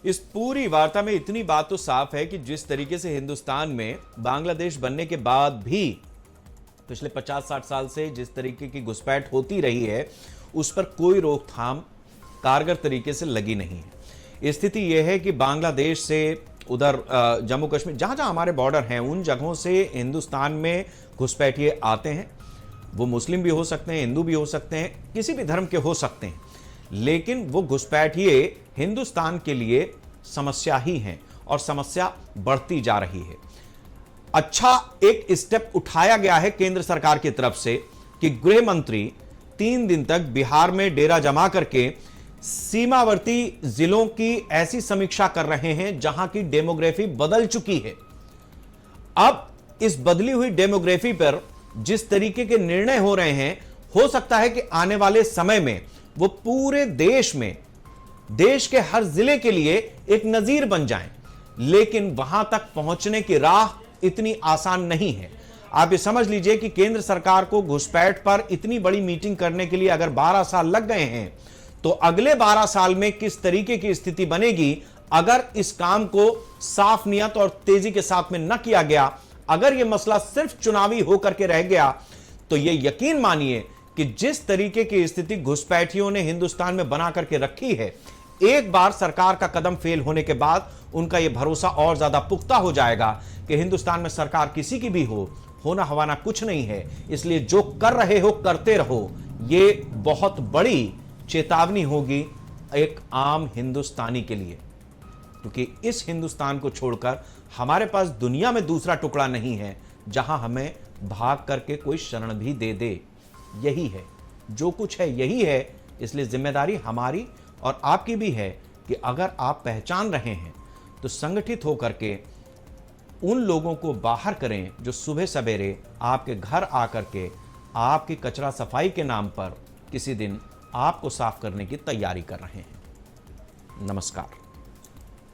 इस पूरी वार्ता में इतनी बात तो साफ है कि जिस तरीके से हिंदुस्तान में बांग्लादेश बनने के बाद भी पिछले 50-60 साल से जिस तरीके की घुसपैठ होती रही है, उस पर कोई रोकथाम कारगर तरीके से लगी नहीं है। स्थिति यह है कि बांग्लादेश से उधर जम्मू कश्मीर, जहां जहां हमारे बॉर्डर हैं, उन जगहों से हिंदुस्तान में घुसपैठिए आते हैं। वो मुस्लिम भी हो सकते हैं, हिंदू भी हो सकते हैं, किसी भी धर्म के हो सकते हैं, लेकिन वो घुसपैठिए हिंदुस्तान के लिए समस्या ही हैं और समस्या बढ़ती जा रही है। अच्छा एक स्टेप उठाया गया है केंद्र सरकार की तरफ से कि गृह मंत्री 3 दिन तक बिहार में डेरा जमा करके सीमावर्ती जिलों की ऐसी समीक्षा कर रहे हैं जहां की डेमोग्राफी बदल चुकी है। अब इस बदली हुई डेमोग्राफी पर जिस तरीके के निर्णय हो रहे हैं, हो सकता है कि आने वाले समय में वो पूरे देश में, देश के हर जिले के लिए एक नजीर बन जाएं। लेकिन वहां तक पहुंचने की राह इतनी आसान नहीं है। आप ये समझ लीजिए कि केंद्र सरकार को घुसपैठ पर इतनी बड़ी मीटिंग करने के लिए अगर 12 साल लग गए हैं, तो अगले 12 साल में किस तरीके की स्थिति बनेगी अगर इस काम को साफ नियत और तेजी के साथ में न किया गया। अगर यह मसला सिर्फ चुनावी होकर के रह गया, तो यह यकीन मानिए कि जिस तरीके की स्थिति घुसपैठियों ने हिंदुस्तान में बना करके रखी है, एक बार सरकार का कदम फेल होने के बाद उनका यह भरोसा और ज्यादा पुख्ता हो जाएगा कि हिंदुस्तान में सरकार किसी की भी हो, होना हवाना कुछ नहीं है। इसलिए जो कर रहे हो करते रहो। यह बहुत बड़ी चेतावनी होगी एक आम हिंदुस्तानी के लिए, क्योंकि इस हिंदुस्तान को छोड़कर हमारे पास दुनिया में दूसरा टुकड़ा नहीं है जहां हमें भाग करके कोई शरण भी दे दे। यही है, जो कुछ है यही है। इसलिए जिम्मेदारी हमारी और आपकी भी है कि अगर आप पहचान रहे हैं तो संगठित होकर के उन लोगों को बाहर करें जो सुबह सवेरे आपके घर आकर के आपकी कचरा सफाई के नाम पर किसी दिन आपको साफ करने की तैयारी कर रहे हैं। नमस्कार।